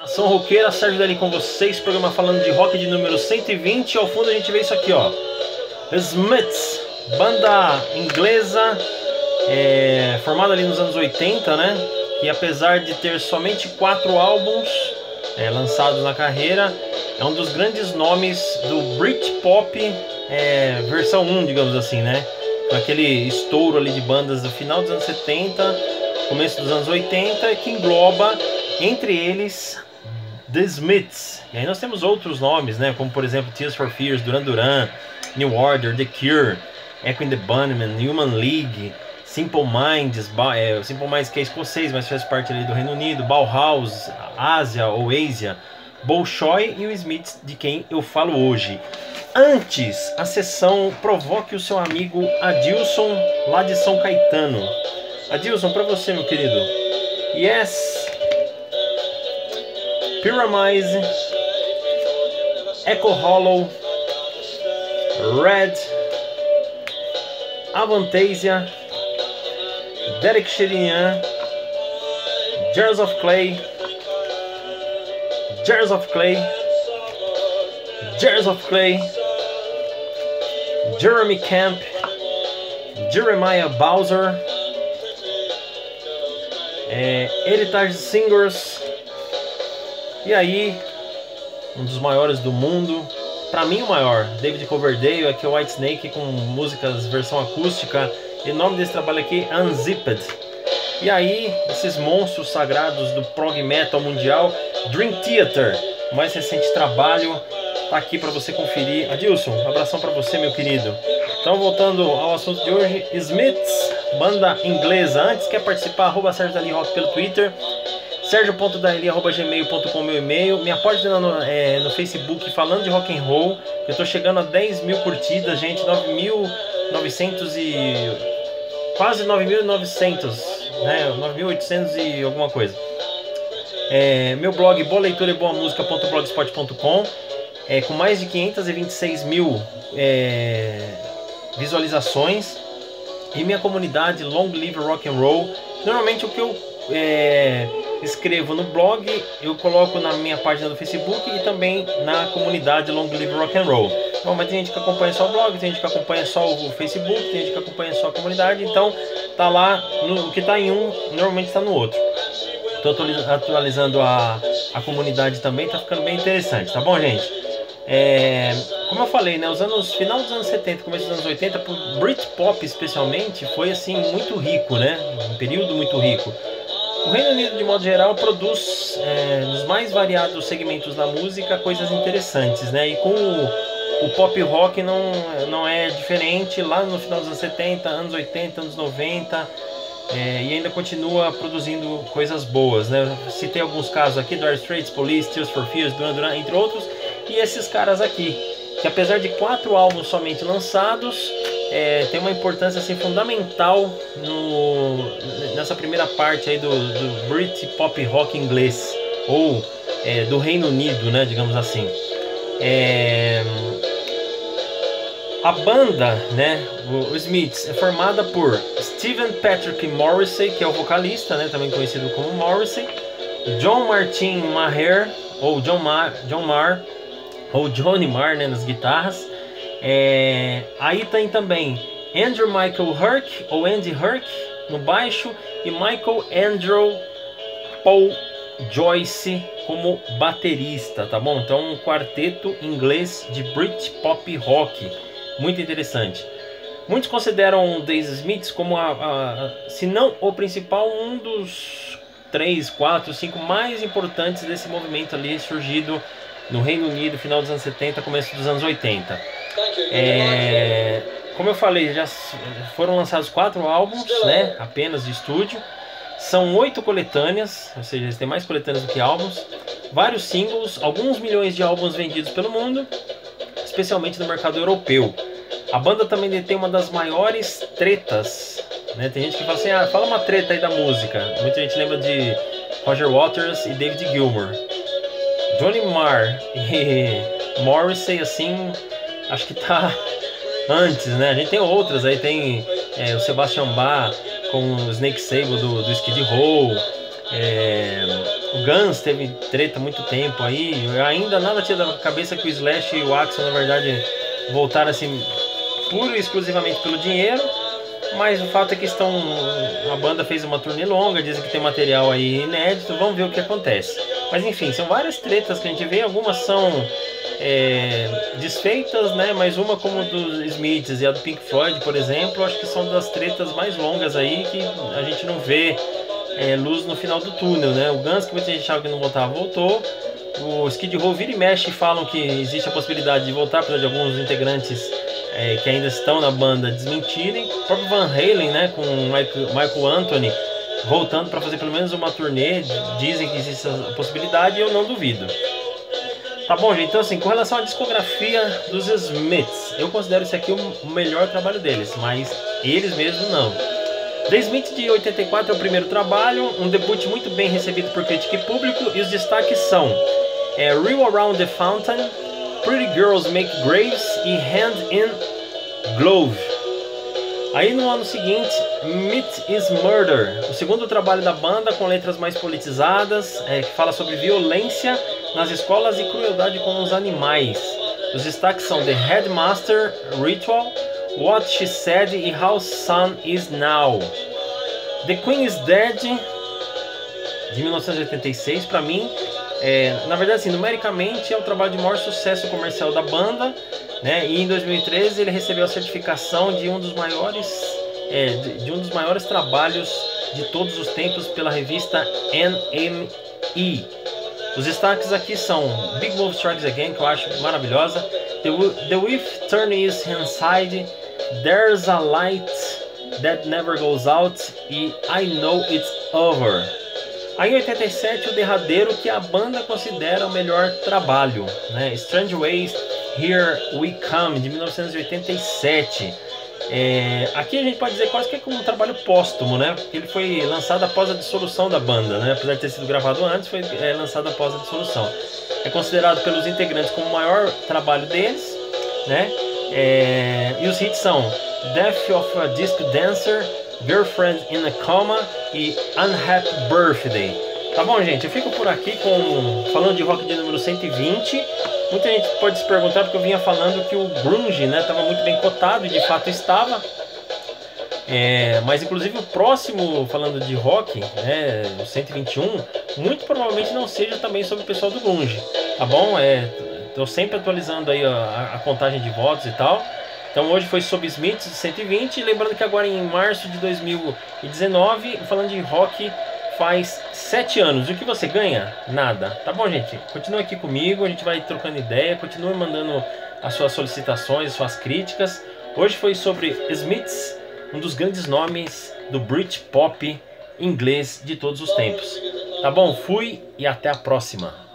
nação roqueira, Sérgio Dali com vocês, programa falando de rock de número 120. Ao fundo a gente vê isso aqui, ó, Smiths, banda inglesa, formada ali nos anos 80, né? E apesar de ter somente 4 álbuns lançados na carreira, é um dos grandes nomes do Britpop versão 1, digamos assim, né? Com aquele estouro ali de bandas do final dos anos 70, começo dos anos 80, que engloba entre eles The Smiths. E aí nós temos outros nomes, né? Como por exemplo Tears for Fears, Duran Duran, New Order, The Cure, Echo and the Bunnymen, Human League, Simple Minds, Simple Minds que é escocês, mas faz parte ali do Reino Unido, Bauhaus, Ásia ou Asia, Bolshoi e o Smiths, de quem eu falo hoje. Antes, a sessão Provoque o Seu Amigo Adilson, lá de São Caetano. Adilson, para você, meu querido. Yes, Pyramise, Echo Hollow, Red, Avantasia, Derek Sherinian, Jars of Clay, Jars of Clay, Jars of Clay, Jeremy Camp, Jeremiah Bowser, Heritage Singers, e aí um dos maiores do mundo, para mim o maior, David Coverdale, aqui é o Whitesnake com músicas versão acústica, e o nome desse trabalho aqui é Unzipped. E aí esses monstros sagrados do prog metal mundial, Dream Theater, o mais recente trabalho, tá aqui para você conferir. Adilson, um abração para você, meu querido. Então, voltando ao assunto de hoje, Smiths, banda inglesa. Antes, quer participar? @Sérgio Dali Rock pelo Twitter, sergio.dali@gmail.com, meu e-mail, minha página no Facebook falando de rock and roll. Eu tô chegando a 10 mil curtidas, gente, 9.900 e quase 9.900, né? 9.800 e alguma coisa. Meu blog boaleitureboamusica.blogspot.com, com mais de 526 mil visualizações, e minha comunidade Long Live Rock and Roll. Normalmente o que eu escrevo no blog eu coloco na minha página do Facebook e também na comunidade Long Live Rock and Roll. Bom, mas tem gente que acompanha só o blog, tem gente que acompanha só o Facebook, tem gente que acompanha só a comunidade, então tá lá, o que tá em um normalmente está no outro. Estou atualizando a comunidade também, tá ficando bem interessante, tá bom, gente? Como eu falei, né, final dos anos 70, começo dos anos 80, pro Britpop especialmente, foi assim muito rico, né? Um período muito rico. O Reino Unido, de modo geral, produz nos mais variados segmentos da música coisas interessantes, né? E com o pop rock não é diferente. Lá no final dos anos 70, anos 80, anos 90, e ainda continua produzindo coisas boas, né? Citei alguns casos aqui: Dire Straits, Police, Tears for Fears, Duran Duran, entre outros. E esses caras aqui, que apesar de 4 álbuns somente lançados, tem uma importância assim, fundamental nessa primeira parte aí do Britpop rock inglês, ou do Reino Unido, né, digamos assim. A banda, né, o Smiths, é formada por Stephen Patrick Morrissey, que é o vocalista, né, também conhecido como Morrissey, John Martin Maher, ou John Marr, ou Johnny Marr, né, nas guitarras. Aí tem também Andrew Michael Herc, ou Andy Herc, no baixo, e Michael Andrew Paul Joyce como baterista, tá bom? Então um quarteto inglês de Britpop rock, muito interessante. Muitos consideram The Smiths como se não o principal, um dos 3, 4, 5 mais importantes desse movimento ali surgido no Reino Unido, final dos anos 70, começo dos anos 80. Como eu falei, já foram lançados 4 álbuns, né, apenas de estúdio. São 8 coletâneas, ou seja, eles têm mais coletâneas do que álbuns. Vários singles, alguns milhões de álbuns vendidos pelo mundo, especialmente no mercado europeu. A banda também detém uma das maiores tretas, né? Tem gente que fala assim, fala uma treta aí da música. Muita gente lembra de Roger Waters e David Gilmour. Johnny Marr e Morrissey, assim, acho que tá antes, né? A gente tem outras aí, tem o Sebastian Bach com o Snake Sable do Skid Row, O Guns teve treta há muito tempo aí. Ainda nada tinha da cabeça que o Slash e o Axl, na verdade, voltaram assim, puro e exclusivamente pelo dinheiro. Mas o fato é que a banda fez uma turnê longa, dizem que tem material aí inédito, vamos ver o que acontece. Mas enfim, são várias tretas que a gente vê, algumas são desfeitas, né? Mas uma como dos Smiths e a do Pink Floyd, por exemplo, acho que são das tretas mais longas aí que a gente não vê luz no final do túnel, né? O Guns, que muita gente achava que não voltava, voltou. O Skid Row vira e mexe, falam que existe a possibilidade de voltar, apesar de alguns integrantes que ainda estão na banda desmentirem. O próprio Van Halen, né, com o Michael Anthony voltando para fazer pelo menos uma turnê, dizem que existe essa possibilidade e eu não duvido. Tá bom, gente? Então assim, com relação à discografia dos Smiths, eu considero esse aqui o melhor trabalho deles, mas eles mesmos não. The Smiths de 84 é o primeiro trabalho, um debut muito bem recebido por crítica e público, e os destaques são Reel Around the Fountain, Pretty Girls Make Graves e Hand in Glove. Aí no ano seguinte, Meat is Murder, o segundo trabalho da banda com letras mais politizadas, que fala sobre violência nas escolas e crueldade com os animais. Os destaques são The Headmaster, Ritual, What She Said e How Sun Is Now. The Queen is Dead, de 1986, para mim, na verdade, assim, numericamente é o trabalho de maior sucesso comercial da banda, né? E em 2013 ele recebeu a certificação de um dos maiores trabalhos de todos os tempos pela revista NME. Os destaques aqui são Big Wolf Strikes Again, que eu acho maravilhosa, The Wolf Turn His Inside, There's a Light That Never Goes Out e I Know It's Over. Aí em 87 o derradeiro que a banda considera o melhor trabalho, né? Strange Ways, Here We Come, de 1987. Aqui a gente pode dizer quase que é como um trabalho póstumo, né? Porque ele foi lançado após a dissolução da banda, né? Apesar de ter sido gravado antes, foi lançado após a dissolução. É considerado pelos integrantes como o maior trabalho deles, né? E os hits são Death of a Disco Dancer, Girlfriend in a Coma e Unhappy Birthday. Tá bom, gente? Eu fico por aqui falando de rock de número 120. Muita gente pode se perguntar porque eu vinha falando que o grunge, né, estava muito bem cotado e de fato estava. Mas inclusive o próximo, falando de rock, né, o 121, muito provavelmente não seja também sobre o pessoal do grunge, tá bom? Estou sempre atualizando aí a contagem de votos e tal. Então hoje foi sobre Smiths de 120, lembrando que agora em março de 2019, falando de rock, faz 7 anos. E o que você ganha? Nada. Tá bom, gente? Continua aqui comigo, a gente vai trocando ideia, continue mandando as suas solicitações, as suas críticas. Hoje foi sobre Smiths, um dos grandes nomes do Britpop inglês de todos os tempos. Tá bom? Fui e até a próxima.